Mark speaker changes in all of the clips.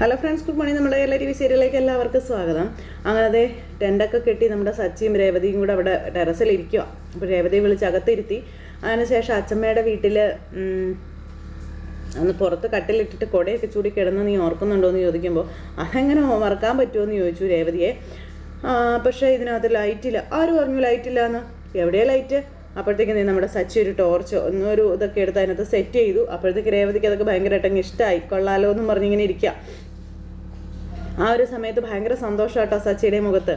Speaker 1: Hello friends, good morning. നമ്മുടെ എല്ലാ TV സീരിയലിലേക്ക് എല്ലാവർക്കും സ്വാഗതം. അങ്ങനെ ടെൻ്റൊക്കെ കെട്ടി നമ്മുടെ സച്ചിയും രേവതിയും കൂടെ അവിടെ ടെറസിലിരിക്കുക. അപ്പോൾ രേവതിയെ വിളിച്ച് അകത്തിരുത്തി. അതിനുശേഷം അച്ഛമ്മയുടെ വീട്ടിൽ അന്ന് പുറത്ത് കട്ടിലിട്ടിട്ട് കുടയൊക്കെ ചൂടി കിടന്ന് നീ ഓർക്കുന്നുണ്ടോ എന്ന് ചോദിക്കുമ്പോൾ അതെങ്ങനെ മറക്കാൻ പറ്റുമോ എന്ന് ചോദിച്ചു രേവതിയെ. പക്ഷേ ഇതിനകത്ത് ലൈറ്റില്ല. ആരും പറഞ്ഞു ലൈറ്റില്ല എന്ന്? എവിടെയാണ് ലൈറ്റ്? അപ്പോഴത്തേക്ക് നീ നമ്മുടെ സച്ചി ഒരു ടോർച്ചോ ഒന്നൊരു ഇതൊക്കെ എടുത്ത് അതിനകത്ത് സെറ്റ് ചെയ്തു. അപ്പോഴത്തേക്ക് രേവതിക്ക് അതൊക്കെ ഭയങ്കരമായിട്ടങ്ങ് ഇഷ്ടമായി. കൊള്ളാലോ എന്നും പറഞ്ഞിങ്ങനെ ഇരിക്കുക. ആ ഒരു സമയത്ത് ഭയങ്കര സന്തോഷമാട്ടോ സച്ചിയുടെ മുഖത്ത്.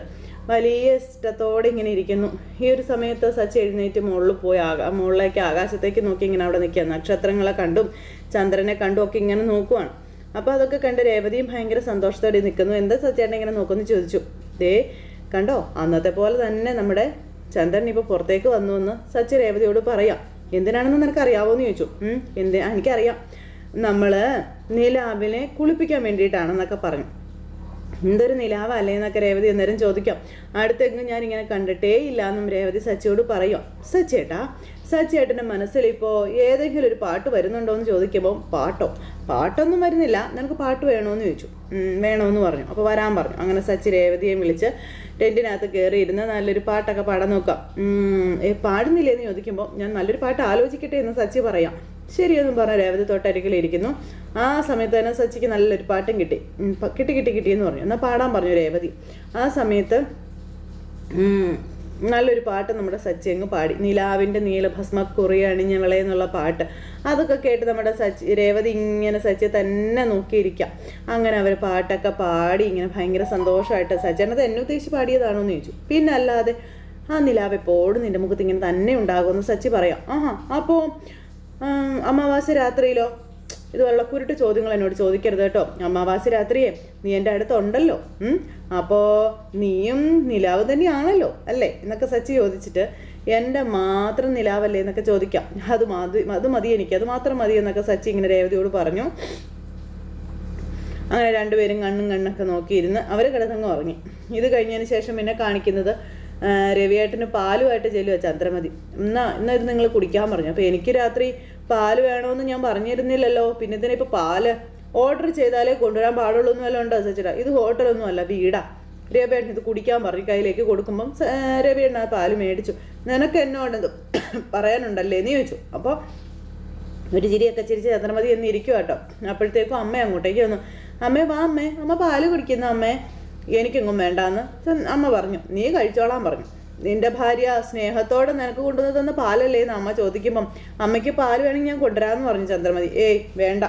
Speaker 1: വലിയ ഇഷ്ടത്തോടെ ഇങ്ങനെ ഇരിക്കുന്നു. ഈ ഒരു സമയത്ത് സച്ചി എഴുന്നേറ്റ് മുകളിൽ പോയി മുകളിലേക്ക് ആകാശത്തേക്ക് നോക്കി ഇങ്ങനെ അവിടെ നിൽക്കുക. നക്ഷത്രങ്ങളെ കണ്ടും ചന്ദ്രനെ കണ്ടും ഒക്കെ ഇങ്ങനെ നോക്കുവാണ്. അപ്പോൾ അതൊക്കെ കണ്ട് രേവതിയും ഭയങ്കര സന്തോഷത്തോടെ നിൽക്കുന്നു. എന്താ സച്ചേട്ടൻ ഇങ്ങനെ നോക്കുമെന്ന് ചോദിച്ചു. ദേ കണ്ടോ, അന്നത്തെ പോലെ തന്നെ നമ്മുടെ ചന്ദ്രൻ ഇപ്പോൾ പുറത്തേക്ക് വന്നു എന്ന് സച്ചി രേവതിയോട് പറയാം. എന്തിനാണെന്ന് നിനക്കറിയാവോ എന്ന് ചോദിച്ചു. എനിക്കറിയാം, നമ്മൾ നിലാവിനെ കുളിപ്പിക്കാൻ വേണ്ടിയിട്ടാണെന്നൊക്കെ പറഞ്ഞു. എന്തൊരു നിലാവല്ലേ എന്നൊക്കെ രേവതി അന്നേരം ചോദിക്കാം. അടുത്തെങ്ങും ഞാനിങ്ങനെ കണ്ടിട്ടേ ഇല്ല എന്നും രേവതി സച്ചിയോട് പറയും. സച്ചിയേട്ടൻ്റെ മനസ്സിലിപ്പോൾ ഏതെങ്കിലും ഒരു പാട്ട് വരുന്നുണ്ടോ എന്ന് ചോദിക്കുമ്പോൾ പാട്ടൊന്നും വരുന്നില്ല, നിനക്ക് പാട്ട് വേണമെന്ന് ചോദിച്ചു. വേണമെന്ന് പറഞ്ഞു. അപ്പോൾ വരാൻ പറഞ്ഞു. അങ്ങനെ സച്ചി രേവതിയെ വിളിച്ച് ടെൻറ്റിനകത്ത് കയറിയിരുന്ന് നല്ലൊരു പാട്ടൊക്കെ പാടാൻ നോക്കാം. പാടുന്നില്ലേന്ന് ചോദിക്കുമ്പോൾ ഞാൻ നല്ലൊരു പാട്ട് ആലോചിക്കട്ടെ എന്ന് സച്ചി പറയാം. ശരിയെന്നും പറഞ്ഞ രേവതി തൊട്ടരികിലിരിക്കുന്നു. ആ സമയത്ത് തന്നെ സച്ചിക്ക് നല്ലൊരു പാട്ടും കിട്ടി എന്ന് പറഞ്ഞു. എന്നാൽ പാടാൻ പറഞ്ഞു രേവതി. ആ സമയത്ത് നല്ലൊരു പാട്ട് നമ്മുടെ സച്ചി അങ്ങ് പാടി. നിലാവിൻ്റെ നീലഭസ്മ കുറി അണിഞ്ഞവളെ എന്നുള്ള പാട്ട്. അതൊക്കെ കേട്ട് നമ്മുടെ രേവതി ഇങ്ങനെ സച്ചിയെ തന്നെ നോക്കിയിരിക്കാം. അങ്ങനെ അവർ പാട്ടൊക്കെ പാടി ഇങ്ങനെ ഭയങ്കര സന്തോഷമായിട്ട്. സച്ചിനത് എന്നെ ഉദ്ദേശിച്ച് പാടിയതാണോ എന്ന് ചോദിച്ചു. പിന്നെ അല്ലാതെ ആ നിലാവ് എപ്പോഴും നിൻ്റെ മുഖത്ത് ഇങ്ങനെ തന്നെ ഉണ്ടാകുമെന്ന് സച്ചി പറയാം. അപ്പോൾ അമാവാസി രാത്രിയിലോ? ഇത് വെള്ളക്കുരുട്ട് ചോദ്യങ്ങൾ എന്നോട് ചോദിക്കരുത് കേട്ടോ. അമാവാസി രാത്രിയെ നീ എൻ്റെ അടുത്തുണ്ടല്ലോ, അപ്പോൾ നീയും നിലാവ് തന്നെയാണല്ലോ അല്ലേ എന്നൊക്കെ സച്ചി ചോദിച്ചിട്ട് എൻ്റെ മാത്രം നിലാവല്ലേ എന്നൊക്കെ ചോദിക്കാം. അത് മതി എനിക്ക്, അത് മാത്രം മതി എന്നൊക്കെ സച്ചി ഇങ്ങനെ രേവതിയോട് പറഞ്ഞു. അങ്ങനെ രണ്ടുപേരും കണ്ണൊക്കെ നോക്കിയിരുന്ന് അവർ കിടന്നങ്ങ് ഉറങ്ങി. ഇത് കഴിഞ്ഞതിന് ശേഷം പിന്നെ കാണിക്കുന്നത് രവിയേട്ടന് പാലുമായിട്ട് ചെല്ലുക ചന്ദ്രമതി. ഇന്നത് നിങ്ങൾ കുടിക്കാൻ പറഞ്ഞു. അപ്പോൾ എനിക്ക് രാത്രി പാല് വേണമെന്ന് ഞാൻ പറഞ്ഞിരുന്നില്ലല്ലോ, പിന്നെ ഇതിനെ ഇപ്പോൾ പാല് ഓർഡർ ചെയ്താലേ കൊണ്ടുവരാൻ പാടുള്ളൂ എന്ന് വല്ലതും ഉണ്ടോ സച്ചിട്ടാ? ഇത് ഹോട്ടലൊന്നും അല്ല, വീടാ. രവിയേട്ടൻ ഇത് കുടിക്കാൻ പറഞ്ഞു കയ്യിലേക്ക് കൊടുക്കുമ്പം രവിയേട്ടൻ ആ പാല് മേടിച്ചു. നിനക്ക് എന്നോട് പറയാനുണ്ടല്ലേ എന്ന് ചോദിച്ചു. അപ്പോൾ ഒരു ചിരിയൊക്കെ ചിരിച്ച് ചന്ദ്രമതി എന്ന് ഇരിക്കും കേട്ടോ. അപ്പോഴത്തേക്കും അമ്മ അങ്ങോട്ടേക്ക് വന്നു. വാ അമ്മ പാല് കുടിക്കുന്നു അമ്മേ. എനിക്കെങ്ങും വേണ്ടാന്ന് അമ്മ പറഞ്ഞു. നീ കഴിച്ചോളാൻ പറഞ്ഞു. നിന്റെ ഭാര്യ സ്നേഹത്തോടെ നിനക്ക് കൊണ്ടുവന്ന് തന്ന പാലല്ലേ എന്ന് അമ്മ ചോദിക്കുമ്പം അമ്മയ്ക്ക് പാല് വേണമെങ്കിൽ ഞാൻ കൊണ്ടുവരാമെന്ന് പറഞ്ഞു ചന്ദ്രമതി. വേണ്ട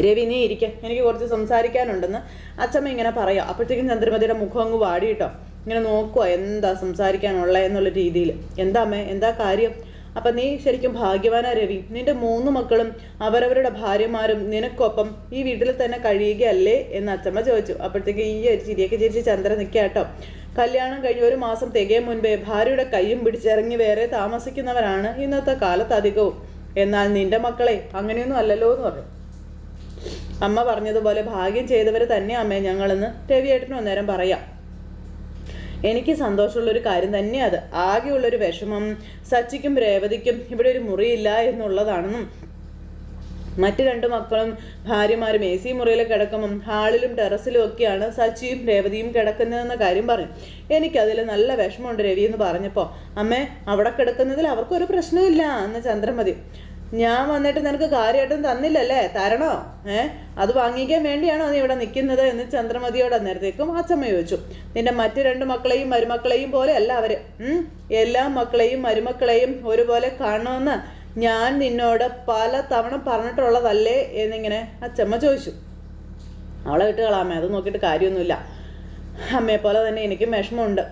Speaker 1: രവി, നീ ഇരിക്കെ, എനിക്ക് കുറച്ച് സംസാരിക്കാനുണ്ടെന്ന് അച്ഛമ്മ ഇങ്ങനെ പറയാം. അപ്പോഴത്തേക്കും ചന്ദ്രമതിയുടെ മുഖം അങ്ങ് വാടി കേട്ടോ. ഇങ്ങനെ നോക്കുക എന്താ സംസാരിക്കാനുള്ള എന്നുള്ള രീതിയിൽ. എന്താ അമ്മേ, എന്താ കാര്യം? അപ്പം നീ ശരിക്കും ഭാഗ്യവാനാ രവി. നിന്റെ 3 മക്കളും അവരവരുടെ ഭാര്യമാരും നിനക്കൊപ്പം ഈ വീട്ടിൽ തന്നെ കഴിയുകയല്ലേ എന്ന് അച്ഛമ്മ ചോദിച്ചു. അപ്പോഴത്തേക്ക് ഈ ഒരു ചിരിയൊക്കെ ചിരിച്ച് ചന്ദ്രൻ നിൽക്കുക കേട്ടോ. കല്യാണം കഴിഞ്ഞ് 1 മാസം തികയും മുൻപേ ഭാര്യയുടെ കയ്യും പിടിച്ചിറങ്ങി വേറെ താമസിക്കുന്നവരാണ് ഇന്നത്തെ കാലത്ത് അധികവും. എന്നാൽ നിന്റെ മക്കളെ അങ്ങനെയൊന്നും അല്ലല്ലോ എന്ന് പറഞ്ഞു. അമ്മ പറഞ്ഞതുപോലെ ഭാഗ്യം ചെയ്തവർ തന്നെ അമ്മേ ഞങ്ങളെന്ന് രവിയേട്ടനും അന്നേരം പറയാം. എനിക്ക് സന്തോഷമുള്ളൊരു കാര്യം തന്നെയാണ് അത്. ആകെയുള്ളൊരു വിഷമം സച്ചിക്കും രേവതിക്കും ഇവിടെ ഒരു മുറിയില്ല എന്നുള്ളതാണെന്നും മറ്റ് 2 മക്കളും ഭാര്യമാരും AC മുറിയിൽ കിടക്കുമ്പം ഹാളിലും ടെറസിലും ഒക്കെയാണ് സച്ചിയും രേവതിയും കിടക്കുന്നതെന്ന കാര്യം പറഞ്ഞു. എനിക്കതിൽ നല്ല വിഷമമുണ്ട് രവി എന്ന് പറഞ്ഞപ്പോൾ അമ്മേ അവിടെ കിടക്കുന്നതിൽ അവർക്കൊരു പ്രശ്നമില്ല എന്ന് ചന്ദ്രമതി. ഞാൻ വന്നിട്ട് നിനക്ക് കാര്യമായിട്ടും തന്നില്ലല്ലേ, തരണോ? അത് വാങ്ങിക്കാൻ വേണ്ടിയാണോ നീ ഇവിടെ നിൽക്കുന്നത് എന്ന് ചന്ദ്രമതിയോട് അന്നേരത്തേക്കും അച്ഛമ്മ ചോദിച്ചു. നിന്റെ മറ്റ് 2 മക്കളെയും മരുമക്കളെയും പോലെ അല്ല അവർ. എല്ലാ മക്കളെയും മരുമക്കളെയും ഒരുപോലെ കാണണമെന്ന് ഞാൻ നിന്നോട് പല തവണ പറഞ്ഞിട്ടുള്ളതല്ലേ എന്നിങ്ങനെ അച്ഛമ്മ ചോദിച്ചു. അവളെ വിട്ട് കളാമേ, അത് നോക്കിയിട്ട് കാര്യമൊന്നുമില്ല. അമ്മയെ പോലെ തന്നെ എനിക്കും വിഷമമുണ്ട്.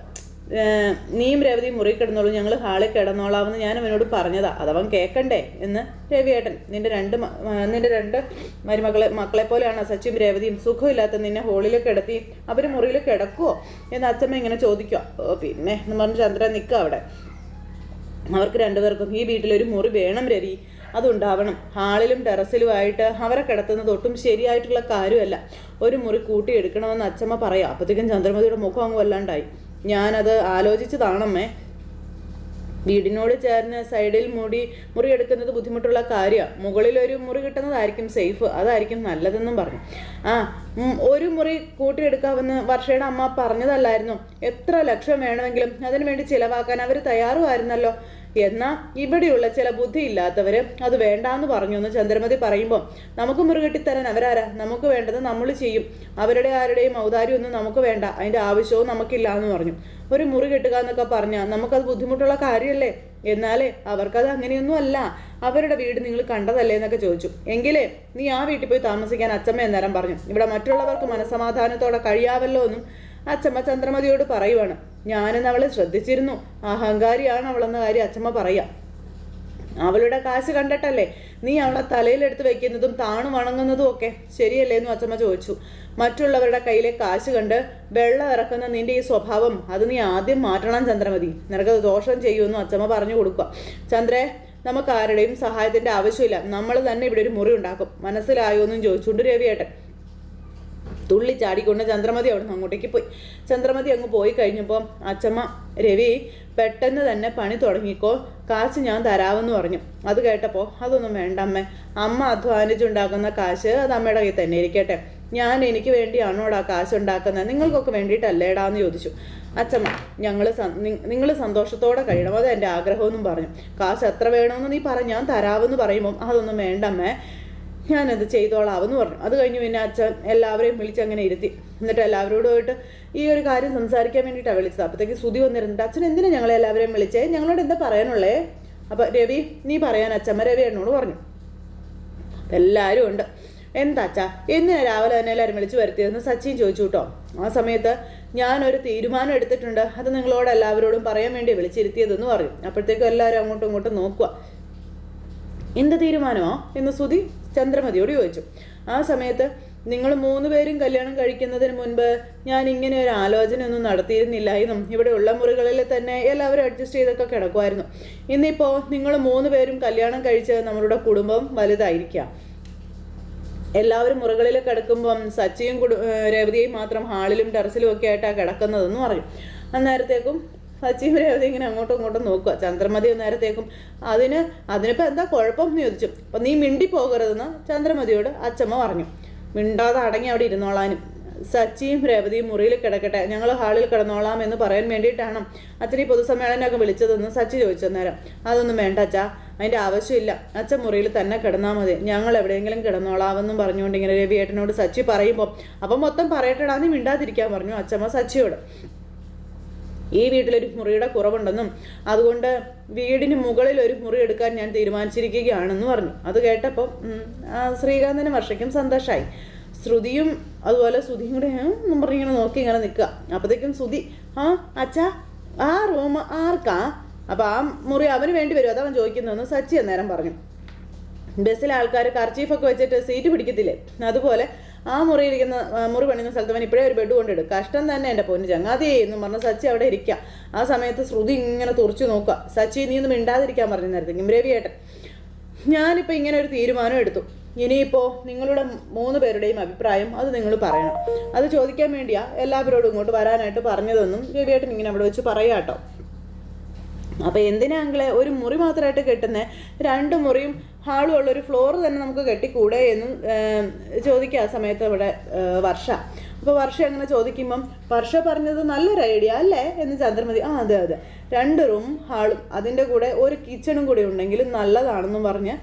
Speaker 1: നീയും രേവതിയും മുറി കിടന്നോളൂ, ഞങ്ങൾ ഹാളിൽ കിടന്നോളാമെന്ന് ഞാൻ അവനോട് പറഞ്ഞതാ, അതവൻ കേൾക്കണ്ടേ എന്ന് രവിയേട്ടൻ. നിന്റെ രണ്ട് മക്കളെ പോലെയാണ് സച്ചിയും രേവതിയും. സുഖമില്ലാത്ത നിന്നെ ഹോളിൽ കിടത്തി അവർ മുറിയിൽ കിടക്കുവോ എന്ന് അച്ഛമ്മ ഇങ്ങനെ ചോദിക്കുക. പിന്നെ എന്ന് പറഞ്ഞ് ചന്ദ്രൻ നിൽക്കുക അവിടെ. അവർക്ക് 2 പേർക്കും ഈ വീട്ടിലൊരു മുറി വേണം രവി, അതുണ്ടാവണം. ഹാളിലും ടെറസിലുമായിട്ട് അവരെ കിടത്തുന്നത് ഒട്ടും ശരിയായിട്ടുള്ള കാര്യമല്ല. ഒരു മുറി കൂട്ടിയെടുക്കണമെന്ന് അച്ഛമ്മ പറയാം. അപ്പോഴത്തേക്കും ചന്ദ്രമതിയുടെ മുഖം അങ്ങ് വല്ലാണ്ടായി. ഞാനത് ആലോചിച്ചതാണമ്മേ. വീടിനോട് ചേർന്ന് സൈഡിൽ മുറി എടുക്കുന്നത് ബുദ്ധിമുട്ടുള്ള കാര്യമാണ്. മുകളിലൊരു മുറി കിട്ടുന്നതായിരിക്കും സേഫ്, അതായിരിക്കും നല്ലതെന്നും പറഞ്ഞു. ഒരു മുറി കൂട്ടിയെടുക്കാമെന്ന് വർഷയുടെ അമ്മ പറഞ്ഞതല്ലായിരുന്നു? എത്ര ലക്ഷം വേണമെങ്കിലും അതിനു വേണ്ടി ചിലവാക്കാൻ അവർ തയ്യാറുമായിരുന്നല്ലോ. എന്നാൽ ഇവിടെയുള്ള ചില ബുദ്ധിയില്ലാത്തവർ അത് വേണ്ടാന്ന് പറഞ്ഞു എന്ന് ചന്ദ്രമതി പറയുമ്പോൾ, നമുക്ക് മുറി കെട്ടിത്തരാൻ അവരാരാ? നമുക്ക് വേണ്ടത് നമ്മൾ ചെയ്യും. അവരുടെ ആരുടെയും ഔദാര്യമൊന്നും നമുക്ക് വേണ്ട, അതിൻ്റെ ആവശ്യവും നമുക്കില്ല എന്ന് പറഞ്ഞു. ഒരു മുറി കെട്ടുക എന്നൊക്കെ പറഞ്ഞാൽ നമുക്കത് ബുദ്ധിമുട്ടുള്ള കാര്യമല്ലേ? എന്നാലേ അവർക്കത് അങ്ങനെയൊന്നും അല്ല. അവരുടെ വീട് നിങ്ങൾ കണ്ടതല്ലേ എന്നൊക്കെ ചോദിച്ചു. എങ്കിലേ നീ ആ വീട്ടിൽ പോയി താമസിക്കാൻ അച്ചമ്മ എന്നേരം പറഞ്ഞു. ഇവിടെ മറ്റുള്ളവർക്ക് മനസമാധാനത്തോടെ കഴിയാവല്ലോ എന്നും അച്ചമ്മ ചന്ദ്രമതിയോട് പറയുവാണ്. ഞാനെന്ന് അവളെ ശ്രദ്ധിച്ചിരുന്നു, അഹങ്കാരിയാണ് അവളെന്ന കാര്യം അച്ചമ്മ പറയാം. അവളുടെ കാശ് കണ്ടിട്ടല്ലേ നീ അവളെ തലയിലെടുത്ത് വെക്കുന്നതും താണു വണങ്ങുന്നതും ഒക്കെ, ശരിയല്ലേ എന്ന് അച്ചമ്മ ചോദിച്ചു. മറ്റുള്ളവരുടെ കയ്യിലെ കാശ് കണ്ട് വെള്ളം ഇറക്കുന്ന നിന്റെ ഈ സ്വഭാവം അത് നീ ആദ്യം മാറ്റണം ചന്ദ്രമതി, നിനക്കത് ദോഷം ചെയ്യുമെന്നും അച്ചമ്മ പറഞ്ഞു കൊടുക്കുക. ചന്ദ്രേ, നമുക്ക് ആരുടെയും സഹായത്തിന്റെ ആവശ്യമില്ല, നമ്മൾ തന്നെ ഇവിടെ ഒരു മുറി ഉണ്ടാക്കും, മനസ്സിലായോ എന്നും ചോദിച്ചുകൊണ്ട് രവിയേട്ടൻ തുള്ളി ചാടിക്കൊണ്ട് ചന്ദ്രമതി അവിടെ നിന്ന് അങ്ങോട്ടേക്ക് പോയി. ചന്ദ്രമതി അങ്ങ് പോയി കഴിഞ്ഞപ്പോൾ അച്ചമ്മ, രവി പെട്ടെന്ന് തന്നെ പണി തുടങ്ങിക്കോ, കാശ് ഞാൻ തരാമെന്ന് പറഞ്ഞു. അത് കേട്ടപ്പോൾ, അതൊന്നും വേണ്ട അമ്മേ, അമ്മ അധ്വാനിച്ചുണ്ടാക്കുന്ന കാശ് അത് അമ്മയുടെ കയ്യിൽ തന്നെ ഇരിക്കട്ടെ, ഞാൻ എനിക്ക് വേണ്ടിയാണോടാ കാശ് ഉണ്ടാക്കുന്നത്, നിങ്ങൾക്കൊക്കെ വേണ്ടിയിട്ടല്ലേടാന്ന് ചോദിച്ചു. അച്ചമ്മ, നിങ്ങൾ സന്തോഷത്തോടെ കഴിയണം, അത് എൻ്റെ ആഗ്രഹമെന്നും പറഞ്ഞു. കാശ് എത്ര വേണമെന്ന് നീ ഞാൻ തരാമെന്ന് പറയുമ്പം, അതൊന്നും വേണ്ടമ്മേ, ഞാനത് ചെയ്തോളാവെന്ന് പറഞ്ഞു. അത് കഴിഞ്ഞ് പിന്നെ അച്ഛൻ എല്ലാവരെയും വിളിച്ചങ്ങനെ ഇരുത്തി. എന്നിട്ട് എല്ലാവരോടും പോയിട്ട് ഈ ഒരു കാര്യം സംസാരിക്കാൻ വേണ്ടിയിട്ടാണ് വിളിച്ചത്. അപ്പോഴത്തേക്ക് ശ്രുതി വന്നിരുന്നിട്ട്, അച്ഛൻ എന്തിനാ ഞങ്ങളെല്ലാവരെയും വിളിച്ചേ, ഞങ്ങളോട് എന്താ പറയാനുള്ളേ? അപ്പം രവി, നീ പറയാൻ അച്ഛമ്മ രവി എന്നോട് പറഞ്ഞു. എല്ലാവരും ഉണ്ട്. എന്താ അച്ഛാ, എന്തിനാ രാവിലെ തന്നെ എല്ലാവരും വിളിച്ചു വരുത്തിയതെന്ന് സച്ചിൻ ചോദിച്ചു കേട്ടോ. ആ സമയത്ത് ഞാനൊരു തീരുമാനം എടുത്തിട്ടുണ്ട്, അത് നിങ്ങളോട് എല്ലാവരോടും പറയാൻ വേണ്ടി വിളിച്ചിരുത്തിയതെന്ന് പറഞ്ഞു. അപ്പോഴത്തേക്കും എല്ലാവരും അങ്ങോട്ടും ഇങ്ങോട്ടും നോക്കുക. എന്ത് തീരുമാനമോ എന്ന് ശ്രുതി ചന്ദ്രമതിയോട് ചോദിച്ചു. ആ സമയത്ത്, നിങ്ങൾ 3 പേരും കല്യാണം കഴിക്കുന്നതിന് മുൻപ് ഞാൻ ഇങ്ങനെ ഒരു ആലോചന ഒന്നും നടത്തിയിരുന്നില്ല എന്നും ഇവിടെ ഉള്ള മുറികളിൽ തന്നെ എല്ലാവരും അഡ്ജസ്റ്റ് ചെയ്തൊക്കെ കിടക്കുമായിരുന്നു. ഇന്നിപ്പോൾ നിങ്ങൾ 3 പേരും കല്യാണം കഴിച്ച് നമ്മളുടെ കുടുംബം വലുതായിരിക്കാം. എല്ലാവരും മുറികളിൽ കിടക്കുമ്പം സച്ചിയും രേവതിയും മാത്രം ഹാളിലും ടെറസിലും ഒക്കെ ആയിട്ടാണ് കിടക്കുന്നതെന്ന് പറഞ്ഞു. അന്നേരത്തേക്കും സച്ചിയും രേവതി ഇങ്ങനെ അങ്ങോട്ടും ഇങ്ങോട്ടും നോക്കുക. ചന്ദ്രമതി നേരത്തേക്കും അതിനിപ്പോൾ എന്താ കുഴപ്പം എന്ന് ചോദിച്ചു. അപ്പം നീ മിണ്ടിപ്പോകരുതെന്ന് ചന്ദ്രമതിയോട് അച്ചമ്മ പറഞ്ഞു. മിണ്ടാതെ അടങ്ങി അവിടെ ഇരുന്നോളാനും. സച്ചിയും രേവതിയും മുറിയിൽ കിടക്കട്ടെ, ഞങ്ങൾ ഹാളിൽ കിടന്നോളാം എന്ന് പറയാൻ വേണ്ടിയിട്ടാണ് അച്ഛൻ ഈ പൊതുസമ്മേളനമൊക്കെ വിളിച്ചതെന്ന് സച്ചി ചോദിച്ചു. അന്നേരം, അതൊന്നും വേണ്ട അച്ഛാ, അതിൻ്റെ ആവശ്യമില്ല, അച്ഛൻ മുറിയിൽ തന്നെ കിടന്നാൽ മതി, ഞങ്ങൾ എവിടെയെങ്കിലും കിടന്നോളാമെന്നും പറഞ്ഞുകൊണ്ട് ഇങ്ങനെ രവിയേട്ടനോട് സച്ചി പറയുമ്പോൾ, അപ്പം മൊത്തം പറയട്ടെടാ, നീ മിണ്ടാതിരിക്കാൻ പറഞ്ഞു അച്ചമ്മ സച്ചിയോട്. ഈ വീട്ടിലൊരു മുറിയുടെ കുറവുണ്ടെന്നും അതുകൊണ്ട് വീടിന് മുകളിൽ ഒരു മുറി എടുക്കാൻ ഞാൻ തീരുമാനിച്ചിരിക്കുകയാണെന്ന് പറഞ്ഞു. അത് കേട്ടപ്പോൾ ശ്രീകാന്തിനും വർഷയ്ക്കും സന്തോഷമായി. ശ്രുതിയും അതുപോലെ ശ്രുതിയും കൂടെ പറഞ്ഞിങ്ങനെ നോക്കി ഇങ്ങനെ നിൽക്കുക. അപ്പോഴത്തേക്കും ശ്രുതി, അച്ഛാ, ആ റൂം ആർക്കാ? അപ്പം ആ മുറി അവന് വേണ്ടി വരും, അതവൻ ചോദിക്കുന്നതെന്ന് സച്ചി അന്നേരം പറഞ്ഞു. ബസ്സിലെ ആൾക്കാർ കർച്ചീഫൊക്കെ വെച്ചിട്ട് സീറ്റ് പിടിക്കത്തില്ലേ, അതുപോലെ ആ മുറി പണിയുന്ന സ്ഥലത്ത് അവൻ ഇപ്പോഴേ ഒരു ബെഡ് കൊണ്ടിടും. കഷ്ടം തന്നെ എൻ്റെ പൊന്നു ചങ്ങാതി എന്ന് പറഞ്ഞ സച്ചി അവിടെ ഇരിക്കുക. ആ സമയത്ത് ശ്രുതി ഇങ്ങനെ തുറച്ചു നോക്കുക. സച്ചി, നീ ഒന്നും മിണ്ടാതിരിക്കാൻ പറഞ്ഞു നേരത്തേക്കും. രവിയേട്ടൻ, ഞാനിപ്പോൾ ഇങ്ങനെ ഒരു തീരുമാനം എടുത്തു, ഇനിയിപ്പോൾ നിങ്ങളുടെ 3 പേരുടെയും അഭിപ്രായം അത് നിങ്ങൾ പറയണം. അത് ചോദിക്കാൻ വേണ്ടിയാ എല്ലാവരോടും ഇങ്ങോട്ട് വരാനായിട്ട് പറഞ്ഞതെന്നും രവിയേട്ടൻ ഇങ്ങനെ അവിടെ വെച്ച് പറയാം കേട്ടോ. അപ്പോൾ എന്തിനാ അങ്ങളെ ഒരു മുറി മാത്രമായിട്ട് കെട്ടുന്നത്? 2 മുറിയും ഹാളും ഉള്ളൊരു ഫ്ലോർ തന്നെ നമുക്ക് കെട്ടിക്കൂടെ എന്നും ചോദിക്കുക. ആ സമയത്ത് ഇവിടെ വർഷ. അപ്പോൾ വർഷ അങ്ങനെ ചോദിക്കുമ്പം വർഷ പറഞ്ഞത് നല്ലൊരു ഐഡിയ അല്ലേ എന്ന് ചന്ദ്രമതി, അതെ 2 റൂം ഹാളും അതിൻ്റെ കൂടെ ഒരു കിച്ചണും കൂടി ഉണ്ടെങ്കിലും നല്ലതാണെന്നും പറഞ്ഞ്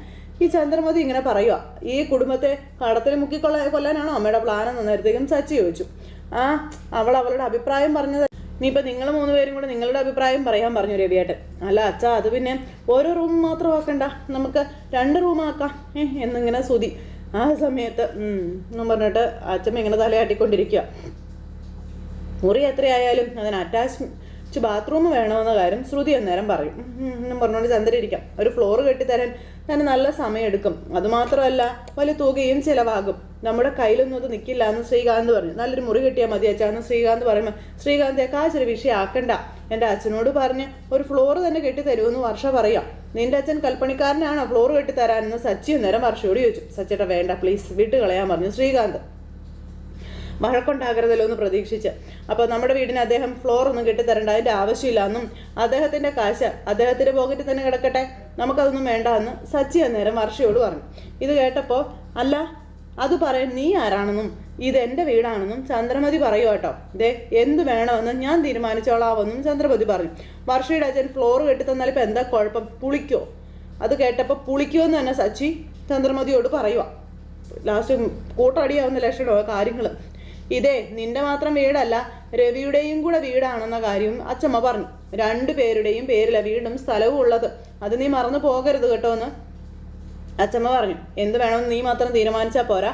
Speaker 1: ഈ ചന്ദ്രമതി ഇങ്ങനെ പറയുക. ഈ കുടുംബത്തെ കടത്തിൽ കൊല്ലാനാണോ അമ്മയുടെ പ്ലാൻ എന്ന് നേരത്തേക്കും സച്ചി ചോദിച്ചു. അവളുടെ അഭിപ്രായം പറഞ്ഞത്, ഇനിയിപ്പോൾ നിങ്ങൾ 3 പേരും കൂടെ നിങ്ങളുടെ അഭിപ്രായം പറയാൻ പറഞ്ഞു രവിയേട്ടൻ. അല്ല അച്ഛാ, അത് പിന്നെ ഓരോ റൂം മാത്രം ആക്കണ്ട, നമുക്ക് 2 റൂമാക്കാം എന്നിങ്ങനെ ശ്രുതി. ആ സമയത്ത് എന്നും പറഞ്ഞിട്ട് അച്ഛമ്മ ഇങ്ങനെ തലയാട്ടിക്കൊണ്ടിരിക്കുക. മുറി എത്രയായാലും അതിന് അറ്റാച്ച് ബാത്റൂം വേണമെന്ന കാര്യം ശ്രുതി അന്നേരം പറയും എന്നും പറഞ്ഞുകൊണ്ട് ചന്ദ്രൻ ഇരിക്കാം. ഒരു ഫ്ലോർ കെട്ടിത്തരാൻ തന്നെ നല്ല സമയമെടുക്കും, അതുമാത്രമല്ല വലിയ തുകയും ചിലവാകും, നമ്മുടെ കയ്യിലൊന്നും അത് നിൽക്കില്ല എന്ന് ശ്രീകാന്ത് പറഞ്ഞു. നല്ലൊരു മുറി കിട്ടിയാൽ മതി അച്ഛാന്ന് ശ്രീകാന്ത് പറയുമ്പോൾ, ശ്രീകാന്ത് കാശൊരു വിഷയം ആക്കണ്ട, എൻ്റെ അച്ഛനോട് പറഞ്ഞ് ഒരു ഫ്ലോർ തന്നെ കെട്ടിത്തരുമെന്ന് വർഷ പറയാം. നിന്റെ അച്ഛൻ കൽപ്പണിക്കാരനാണോ ഫ്ലോർ കെട്ടിത്തരാനെന്ന് സച്ചി അന്നേരം വർഷയോട് ചോദിച്ചു. സച്ചിയേട്ടാ വേണ്ട പ്ലീസ്, വിട്ട് കളയാൻ പറഞ്ഞു ശ്രീകാന്ത്. വഴക്കുണ്ടാകരുതല്ലോ എന്ന് പ്രതീക്ഷിച്ച്. അപ്പോൾ നമ്മുടെ വീടിന് അദ്ദേഹം ഫ്ലോർ ഒന്നും കെട്ടിത്തരണ്ട, അതിൻ്റെ ആവശ്യമില്ല എന്നും അദ്ദേഹത്തിൻ്റെ കാശ് അദ്ദേഹത്തിൻ്റെ പോക്കറ്റിൽ തന്നെ കിടക്കട്ടെ, നമുക്കതൊന്നും വേണ്ട എന്ന് സച്ചി അന്നേരം വർഷയോട് പറഞ്ഞു. ഇത് കേട്ടപ്പോൾ അല്ല അത് പറയാൻ നീ ആരാണെന്നും ഇതെൻ്റെ വീടാണെന്നും ചന്ദ്രമതി പറയുക കേട്ടോ. ഇതേ എന്ത് വേണമെന്ന് ഞാൻ തീരുമാനിച്ചോളാമെന്നും ചന്ദ്രമതി പറഞ്ഞു. വർഷയുടെ അച്ഛൻ ഫ്ലോർ കെട്ടിത്തന്നാൽ ഇപ്പം എന്താ കുഴപ്പം, പുളിക്കോ? അത് കേട്ടപ്പോൾ പുളിക്കുമെന്ന് തന്നെ സച്ചി ചന്ദ്രമതിയോട് പറയുക. ലാസ്റ്റ് കൂട്ടടിയാവുന്ന ലക്ഷണമോ കാര്യങ്ങൾ. ഇതേ നിന്റെ മാത്രം വീടല്ല, രവിയുടെയും കൂടെ വീടാണെന്ന കാര്യവും അച്ഛമ്മ പറഞ്ഞു. 2 പേരുടെയും പേരില വീടും സ്ഥലവും ഉള്ളത്, അത് നീ മറന്നു പോകരുത് കേട്ടോ എന്ന് അച്ഛമ്മ പറഞ്ഞു. എന്ത് വേണമെന്ന് നീ മാത്രം തീരുമാനിച്ചാൽ പോരാ,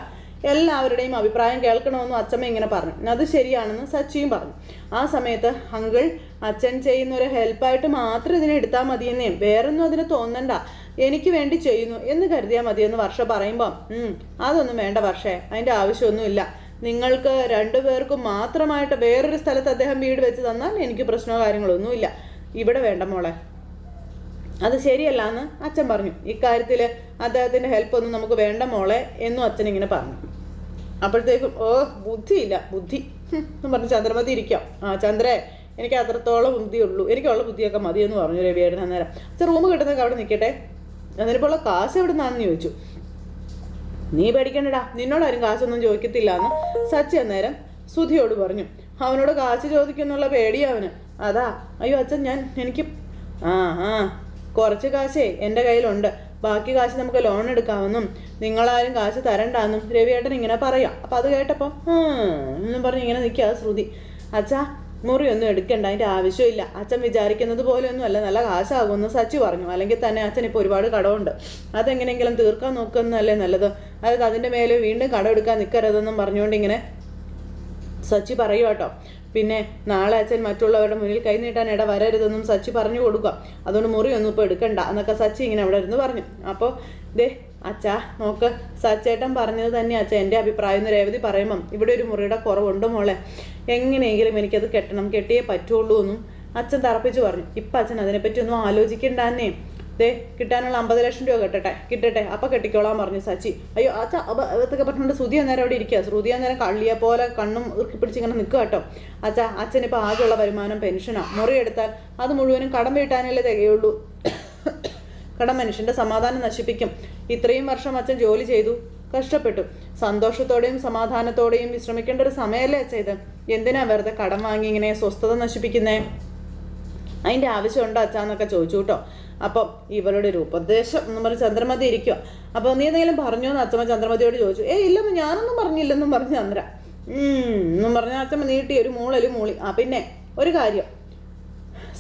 Speaker 1: എല്ലാവരുടെയും അഭിപ്രായം കേൾക്കണമെന്നും അച്ഛമ്മ ഇങ്ങനെ പറഞ്ഞു. അത് ശരിയാണെന്ന് സച്ചിയും പറഞ്ഞു. ആ സമയത്ത് അങ്കിൾ അച്ഛൻ ചെയ്യുന്ന ഒരു ഹെൽപ്പായിട്ട് മാത്രം ഇതിനെ എടുത്താൽ മതിയെന്നേ, വേറൊന്നും അതിന് തോന്നണ്ട, എനിക്ക് വേണ്ടി ചെയ്യുന്നു എന്ന് കരുതിയാൽ മതിയെന്ന് വർഷ പറയുമ്പം അതൊന്നും വേണ്ട വർഷേ, അതിൻ്റെ ആവശ്യമൊന്നുമില്ല. നിങ്ങൾക്ക് 2 പേർക്കും മാത്രമായിട്ട് വേറൊരു സ്ഥലത്ത് അദ്ദേഹം വീട് വെച്ച് തന്നാൽ എനിക്ക് പ്രശ്നമോ കാര്യങ്ങളൊന്നുമില്ല, ഇവിടെ വേണ്ട മോളെ. അത് ശരിയല്ല എന്ന് അച്ഛൻ പറഞ്ഞു. ഇക്കാര്യത്തിൽ അദ്ദേഹത്തിൻ്റെ ഹെൽപ്പൊന്നും നമുക്ക് വേണ്ട മോളെ എന്നും അച്ഛൻ ഇങ്ങനെ പറഞ്ഞു. അപ്പോഴത്തേക്കും ബുദ്ധിയില്ല ബുദ്ധി എന്ന് പറഞ്ഞ് ചന്ദ്രമതി ഇരിക്കാം. ചന്ദ്രേ എനിക്ക് അത്രത്തോളം ബുദ്ധിയുള്ളൂ, എനിക്കുള്ള ബുദ്ധിയൊക്കെ മതിയെന്ന് പറഞ്ഞു രവിയേട്ടൻ. അന്നേരം അച്ഛൻ റൂം കിട്ടുന്നൊക്കെ അവിടെ നിൽക്കട്ടെ, അതിനിപ്പോൾ ഉള്ള കാശ് എവിടെ നിന്നാണെന്ന് ചോദിച്ചു. നീ പേടിക്കണ്ടടാ, നിന്നോടാരും കാശൊന്നും ചോദിക്കത്തില്ല എന്ന് സച്ചി അന്നേരം സുധിയോട് പറഞ്ഞു. അവനോട് കാശ് ചോദിക്കുന്നുള്ള പേടിയാ അവന്. അതാ അയ്യോ അച്ഛൻ എനിക്ക് കുറച്ച് കാശേ എൻ്റെ കയ്യിലുണ്ട്, ബാക്കി കാശ് നമുക്ക് ലോൺ എടുക്കാമെന്നും നിങ്ങളാരും കാശ് തരണ്ടെന്നും രവിയേട്ടൻ ഇങ്ങനെ പറയാം. അപ്പം അത് കേട്ടപ്പോൾ എന്നും പറഞ്ഞ് ഇങ്ങനെ നിൽക്കുക ശ്രുതി. അച്ഛാ മുറിയൊന്നും എടുക്കണ്ട, അതിൻ്റെ ആവശ്യമില്ല, അച്ഛൻ വിചാരിക്കുന്നത് പോലെയൊന്നും അല്ല, നല്ല കാശാകുമെന്ന് സച്ചി പറഞ്ഞു. അല്ലെങ്കിൽ തന്നെ അച്ഛൻ ഇപ്പോൾ ഒരുപാട് കടമുണ്ട്, അതെങ്ങനെയെങ്കിലും തീർക്കാൻ നോക്കുന്നതല്ലേ നല്ലത്, അതായത് അതിൻ്റെ മേലെ വീണ്ടും കടം എടുക്കാൻ നിൽക്കരുതെന്നും പറഞ്ഞുകൊണ്ട് ഇങ്ങനെ സച്ചി പറയുക കേട്ടോ. പിന്നെ നാളെ അച്ഛൻ മറ്റുള്ളവരുടെ മുന്നിൽ കൈ നീട്ടാൻ ഇട വരരുതെന്നും സച്ചി പറഞ്ഞു കൊടുക്കുക, അതുകൊണ്ട് മുറിയൊന്നും ഇപ്പോൾ എടുക്കണ്ട എന്നൊക്കെ സച്ചി ഇങ്ങനെ അവിടെ ഇരുന്ന് പറഞ്ഞു. അപ്പോൾ ദേ അച്ഛാ നോക്ക്, സച്ചേട്ടൻ പറഞ്ഞത് തന്നെ അച്ഛൻ എൻ്റെ അഭിപ്രായം എന്ന് രേവതി പറയുമ്പം ഇവിടെ ഒരു മുറിയുടെ കുറവുണ്ട് മോളെ, എങ്ങനെയെങ്കിലും എനിക്കത് കെട്ടണം, കെട്ടിയേ പറ്റുള്ളൂ എന്നും അച്ഛൻ തറപ്പിച്ച് പറഞ്ഞു. ഇപ്പം അച്ഛൻ അതിനെപ്പറ്റി ഒന്നും ആലോചിക്കണ്ടെന്നേ, ദേ കിട്ടാനുള്ള 50 ലക്ഷം രൂപ കിട്ടട്ടെ അപ്പം കെട്ടിക്കോളാൻ പറഞ്ഞു സച്ചി. അയ്യോ അച്ഛാ അതൊക്കെ പറഞ്ഞുകൊണ്ട് ശ്രുതി അന്നേരം അവിടെ ഇരിക്കുക. ശ്രുതി അന്നേരം കള്ളിയെ പോലെ കണ്ണും ഇറുക്കി പിടിച്ചിങ്ങനെ നിൽക്കുക കേട്ടോ. അച്ഛാ അച്ഛനിപ്പോൾ ആകെയുള്ള വരുമാനം പെൻഷനാണ്, മുറി എടുത്താൽ അത് മുഴുവനും കടം വീട്ടാനല്ലേ തികയുള്ളൂ, കടം മനുഷ്യൻ്റെ സമാധാനം നശിപ്പിക്കും. ഇത്രയും വർഷം അച്ഛൻ ജോലി ചെയ്തു, കഷ്ടപ്പെട്ടു, സന്തോഷത്തോടെയും സമാധാനത്തോടെയും വിശ്രമിക്കേണ്ട ഒരു സമയമല്ലേ അച്ഛൻ ഇത്, എന്തിനാ വെറുതെ കടം വാങ്ങി ഇങ്ങനെ സ്വസ്ഥത നശിപ്പിക്കുന്നേ, അതിൻ്റെ ആവശ്യമുണ്ടോ അച്ഛാന്നൊക്കെ ചോദിച്ചു കേട്ടോ. അപ്പം ഇവളുടെ ഒരു ഉപദേശം എന്ന് പറഞ്ഞ് ചന്ദ്രമതി ഇരിക്കുക. അപ്പോൾ നീ എന്തെങ്കിലും പറഞ്ഞോ എന്ന് അച്ഛമ്മ ചന്ദ്രമതിയോട് ചോദിച്ചു. ഇല്ലെന്ന് ഞാനൊന്നും പറഞ്ഞില്ലെന്നും പറഞ്ഞ് ചന്ദ്ര എന്നും പറഞ്ഞ അച്ഛമ്മ നീട്ടി ഒരു മൂളി. പിന്നെ ഒരു കാര്യം,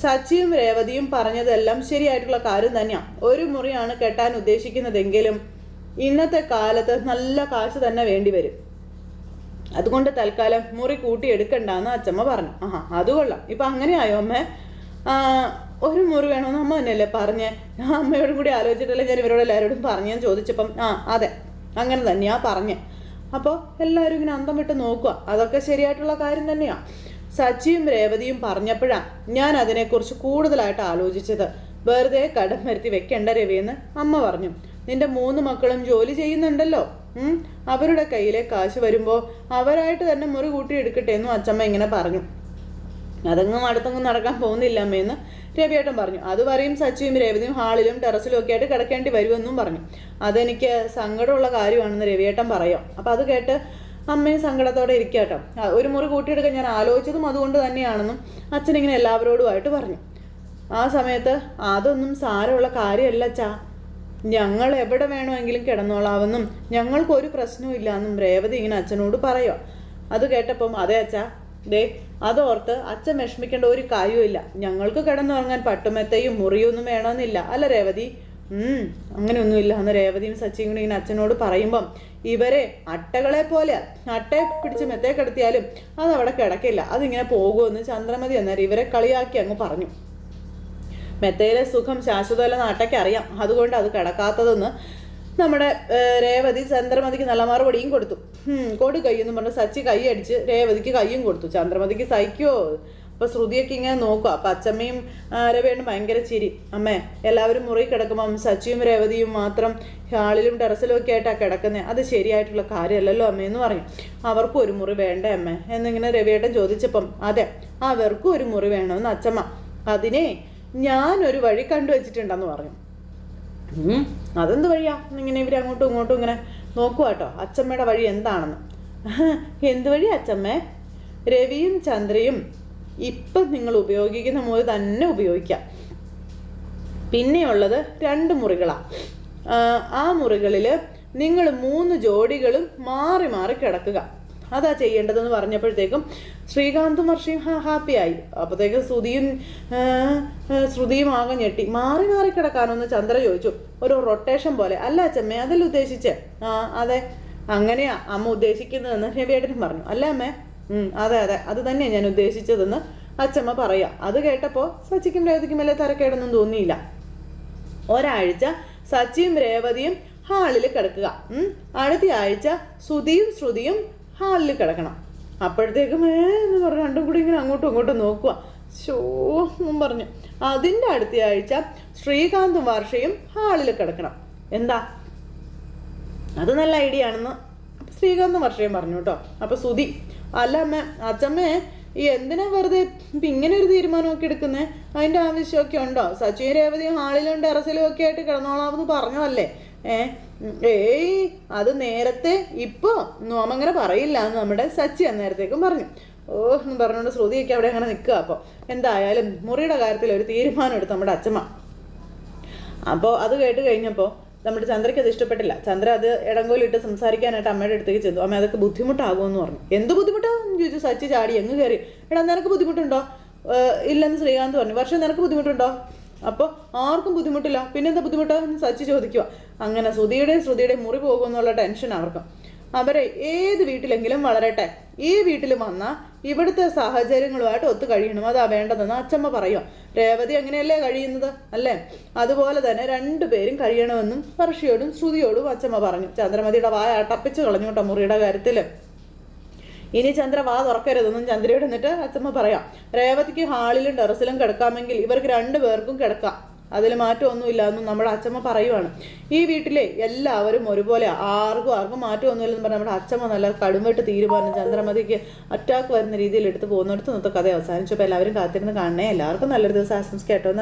Speaker 1: സച്ചിയും രേവതിയും പറഞ്ഞതെല്ലാം ശരിയായിട്ടുള്ള കാര്യം തന്നെയാണ്. ഒരു മുറിയാണ് കെട്ടാൻ ഉദ്ദേശിക്കുന്നതെങ്കിലും ഇന്നത്തെ കാലത്ത് നല്ല കാശ് തന്നെ വേണ്ടി വരും, അതുകൊണ്ട് തൽക്കാലം മുറി കൂട്ടി എടുക്കണ്ടെന്ന് അച്ഛമ്മ പറഞ്ഞു. അത് കൊള്ളാം, ഇപ്പം അങ്ങനെയായോ അമ്മേ? ഒരു മുറി വേണമെന്ന് അമ്മ തന്നെയല്ലേ പറഞ്ഞേ? അമ്മയോടും കൂടി ആലോചിച്ചിട്ടല്ലേ ഞാൻ ഇവരോട് എല്ലാവരോടും പറഞ്ഞെന്ന് ചോദിച്ചപ്പം അതെ അങ്ങനെ തന്നെയാ പറഞ്ഞേ. അപ്പോൾ എല്ലാവരും ഇങ്ങനെ അന്തം വിട്ട് നോക്കുക, അതൊക്കെ ശരിയായിട്ടുള്ള കാര്യം തന്നെയാണ്. സച്ചിയും രേവതിയും പറഞ്ഞപ്പോഴാണ് ഞാൻ അതിനെക്കുറിച്ച് കൂടുതലായിട്ട് ആലോചിച്ചത്. വെറുതെ കടം വരുത്തി വെക്കേണ്ട രവിയെന്ന് അമ്മ പറഞ്ഞു. നിന്റെ 3 മക്കളും ജോലി ചെയ്യുന്നുണ്ടല്ലോ, അവരുടെ കയ്യിലെ കാശ് വരുമ്പോൾ അവരായിട്ട് തന്നെ മുറി കൂട്ടി എടുക്കട്ടെ എന്നും അച്ഛമ്മ ഇങ്ങനെ പറഞ്ഞു. അതെങ്ങും അടുത്തൊന്നും നടക്കാൻ പോകുന്നില്ല അമ്മയെന്ന് രവിയേട്ടൻ പറഞ്ഞു. അത് പറയും സച്ചിയും രേവതിയും ഹാളിലും ടെറസിലും ഒക്കെ ആയിട്ട് കിടക്കേണ്ടി വരുമെന്നും പറഞ്ഞു. അതെനിക്ക് സങ്കടമുള്ള കാര്യമാണെന്ന് രവിയേട്ടൻ പറയാം. അപ്പം അത് കേട്ട് അമ്മയും സങ്കടത്തോടെ ഇരിക്കുക കേട്ടോ. ഒരു മുറി കൂട്ടിയെടുക്കാൻ ഞാൻ ആലോചിച്ചതും അതുകൊണ്ട് തന്നെയാണെന്നും അച്ഛനിങ്ങനെ എല്ലാവരോടുമായിട്ട് പറഞ്ഞു. ആ സമയത്ത് അതൊന്നും സാരമുള്ള കാര്യമല്ല അച്ഛാ, ഞങ്ങൾ എവിടെ വേണമെങ്കിലും കിടന്നോളാമെന്നും ഞങ്ങൾക്കൊരു പ്രശ്നവും ഇല്ല എന്നും രേവതി ഇങ്ങനെ അച്ഛനോട് പറയുക. അത് കേട്ടപ്പം അതെ അച്ഛാ, ദേ അതോർത്ത് അച്ഛൻ വിഷമിക്കേണ്ട ഒരു കാര്യവുമില്ല, ഞങ്ങൾക്ക് കിടന്നുറങ്ങാൻ പട്ടുമെത്തയും മുറിയൊന്നും വേണമെന്നില്ല അല്ല രേവതി? അങ്ങനെയൊന്നുമില്ല എന്ന് രേവതിയും സച്ചിയും കൂടി ഇങ്ങനെ അച്ഛനോട് പറയുമ്പം ഇവരെ അട്ടകളെ പോലെ അട്ടയെ പിടിച്ച് മെത്തേ കിടത്തിയാലും അതവിടെ കിടക്കില്ല, അതിങ്ങനെ പോകുമെന്ന് ചന്ദ്രമതി അന്നേരം ഇവരെ കളിയാക്കി അങ്ങ് പറഞ്ഞു. മെത്തയിലെ സുഖം ശാശ്വതമല്ലെന്ന് അട്ടയ്ക്ക് അറിയാം, അതുകൊണ്ട് അത് കിടക്കാത്തതെന്ന് നമ്മുടെ രേവതി ചന്ദ്രമതിക്ക് നല്ല മറുപടിയും കൊടുത്തു. കൊടു കൈയെന്ന് പറഞ്ഞ് സച്ചി കൈ അടിച്ച് രേവതിക്ക് കയ്യും കൊടുത്തു. ചന്ദ്രമതിക്ക് സഹിക്കുമോ? അപ്പോൾ ശ്രുതിയൊക്കെ ഇങ്ങനെ നോക്കുക. അപ്പം അച്ചമ്മയും രവിയേട്ടനും ഭയങ്കര ചിരി. അമ്മേ, എല്ലാവരും മുറി കിടക്കുമ്പം സച്ചിയും രേവതിയും മാത്രം ഹാളിലും ടെറസിലും ഒക്കെ ആയിട്ടാണ് കിടക്കുന്നത്. അത് ശരിയായിട്ടുള്ള കാര്യമല്ലല്ലോ അമ്മയെന്ന് പറയും. അവർക്കും ഒരു മുറി വേണ്ടേ അമ്മേ എന്നിങ്ങനെ രവിയേട്ടൻ ചോദിച്ചപ്പം അതെ, അവർക്കും ഒരു മുറി വേണമെന്ന് അച്ചമ്മ. അതിനെ ഞാനൊരു വഴി കണ്ടുവച്ചിട്ടുണ്ടെന്ന് പറഞ്ഞു. അതെന്ത് വഴിയാ ഇങ്ങനെ ഇവർ അങ്ങോട്ടും ഇങ്ങോട്ടും ഇങ്ങനെ നോക്കുക കേട്ടോ അച്ചമ്മയുടെ വഴി എന്താണെന്ന്. എന്ത് വഴി അച്ചമ്മേ? രവിയും ചന്ദ്രയും ഇപ്പം നിങ്ങൾ ഉപയോഗിക്കുന്ന മുറി തന്നെ ഉപയോഗിക്കാം. പിന്നെയുള്ളത് 2 മുറികളാണ്. ആ മുറികളിൽ നിങ്ങൾ 3 ജോഡികളും മാറി മാറി കിടക്കുക. അതാ ചെയ്യേണ്ടതെന്ന് പറഞ്ഞപ്പോഴത്തേക്കും ശ്രീകാന്തും വർഷയും ഹാപ്പിയായി. അപ്പോഴത്തേക്കും ശ്രുതിയും ആകെ ഞെട്ടി. മാറി മാറി കിടക്കാനൊന്ന് ചന്ദ്ര ചോദിച്ചു. ഒരു റൊട്ടേഷൻ പോലെ. അല്ല അച്ചമ്മേ, അതല്ല ഉദ്ദേശിച്ചേ? അതെ, അങ്ങനെയാ അമ്മ ഉദ്ദേശിക്കുന്നതെന്ന് രവിയേട്ടനും പറഞ്ഞു. അല്ല അമ്മേ? അതെ അതെ, അത് തന്നെയാണ് ഞാൻ ഉദ്ദേശിച്ചതെന്ന് അച്ചമ്മ പറയാ. അത് കേട്ടപ്പോൾ സച്ചിക്കും രേവതിക്കും വലിയ തരക്കേടൊന്നും തോന്നിയില്ല. ഒരാഴ്ച സച്ചിയും രേവതിയും ഹാളിൽ കിടക്കുക. അടുത്ത ആഴ്ച സുധിയും ശ്രുതിയും ഹാളിൽ കിടക്കണം. അപ്പോഴത്തേക്കും എന്ന് പറഞ്ഞു 2 കൂടി ഇങ്ങനെ അങ്ങോട്ടും ഇങ്ങോട്ടും നോക്കുക. എന്നും പറഞ്ഞു. അതിൻ്റെ അടുത്ത ആഴ്ച ശ്രീകാന്തും വർഷയും ഹാളിൽ കിടക്കണം. എന്താ, അത് നല്ല ഐഡിയ ആണെന്ന് ശ്രീകാന്തും വർഷയും പറഞ്ഞു കേട്ടോ. അപ്പോൾ സുധി, അല്ല അമ്മ, അച്ചമ്മേ ഈ എന്തിനാ വെറുതെ ഇങ്ങനെ ഒരു തീരുമാനമൊക്കെ എടുക്കുന്നത്? അതിൻ്റെ ആവശ്യമൊക്കെ ഉണ്ടോ? സച്ചിയും രേവതിയും ഹാളിലും ടെറസിലും ഒക്കെ ആയിട്ട് കിടന്നോളാമെന്ന് പറഞ്ഞതല്ലേ? ഏയ്, അത് നേരത്തെ ഇപ്പോൾ നോമങ്ങനെ പറയില്ല എന്ന് നമ്മുടെ സച്ചി അന്നേരത്തേക്കും പറഞ്ഞു. എന്ന് പറഞ്ഞുകൊണ്ട് ശ്രുതിയൊക്കെ അവിടെ അങ്ങനെ നിൽക്കുക. അപ്പോൾ എന്തായാലും മുറിയുടെ കാര്യത്തിൽ ഒരു തീരുമാനം എടുത്തു നമ്മുടെ അച്ചമ്മ. അപ്പോൾ അത് കേട്ട് കഴിഞ്ഞപ്പോൾ നമ്മുടെ ചന്ദ്രയ്ക്ക് അത് ഇഷ്ടപ്പെട്ടില്ല. ചന്ദ്ര അത് ഇടങ്കോലിട്ട് സംസാരിക്കാനായിട്ട് അമ്മയുടെ അടുത്തേക്ക് ചെന്നു. അമ്മ അതൊക്കെ ബുദ്ധിമുട്ടാകുമെന്ന് പറഞ്ഞു. എന്ത് ബുദ്ധിമുട്ടാന്ന് ചോദിച്ചു. സച്ചി ചാടി എങ്ങ് കയറി. എടാ, നിനക്ക് ബുദ്ധിമുട്ടുണ്ടോ? ഇല്ലെന്ന് ശ്രീകാന്ത് പറഞ്ഞു. പക്ഷെ നിനക്ക് ബുദ്ധിമുട്ടുണ്ടോ? അപ്പോൾ ആർക്കും ബുദ്ധിമുട്ടില്ല, പിന്നെന്താ ബുദ്ധിമുട്ടാന്ന് സച്ചി ചോദിക്കുക. അങ്ങനെ ശ്രുതിയുടെ മുറി പോകുമെന്നുള്ള ടെൻഷൻ അവർക്കും. അവരെ ഏത് വീട്ടിലെങ്കിലും വളരട്ടെ, ഈ വീട്ടിൽ വന്നാൽ ഇവിടുത്തെ സാഹചര്യങ്ങളുമായിട്ട് ഒത്തു കഴിയണം, അതാ വേണ്ടതെന്ന് അച്ചമ്മ പറയുക. രേവതി അങ്ങനെയല്ലേ കഴിയുന്നത് അല്ലേ? അതുപോലെ തന്നെ 2 പേരും കഴിയണമെന്നും വർഷയോടും ശ്രുതിയോടും അച്ചമ്മ പറഞ്ഞു. ചന്ദ്രമതിയുടെ വായ അട്ടപ്പിച്ച് കളഞ്ഞു കേട്ടോ മുറിയുടെ കാര്യത്തിൽ. ഇനി ചന്ദ്ര വാ തുറക്കരുതെന്നും ചന്ദ്രയോട് എന്നിട്ട് അച്ചമ്മ പറയാം. രേവതിക്ക് ഹാളിലും ടെറസിലും കിടക്കാമെങ്കിൽ ഇവർക്ക് 2 പേർക്കും കിടക്കാം, അതിൽ മാറ്റമൊന്നുമില്ല എന്നും നമ്മുടെ അച്ചമ്മ പറയുവാണ്. ഈ വീട്ടിലെ എല്ലാവരും ഒരുപോലെ, ആർക്കും മാറ്റമൊന്നുമില്ലെന്ന് പറഞ്ഞാൽ നമ്മുടെ അച്ചമ്മ നല്ല കടുംവെട്ട് തീരുമാനം ചന്ദ്രമതിക്ക് അറ്റാക്ക് വരുന്ന രീതിയിൽ എടുത്ത് പോകുന്നിടത്ത് കഥ അവസാനിച്ചപ്പോൾ എല്ലാവരും കാത്തിരുന്ന് കാണണേ. എല്ലാവർക്കും നല്ലൊരു ദിവസം ആശംസിക്കട്ടോ.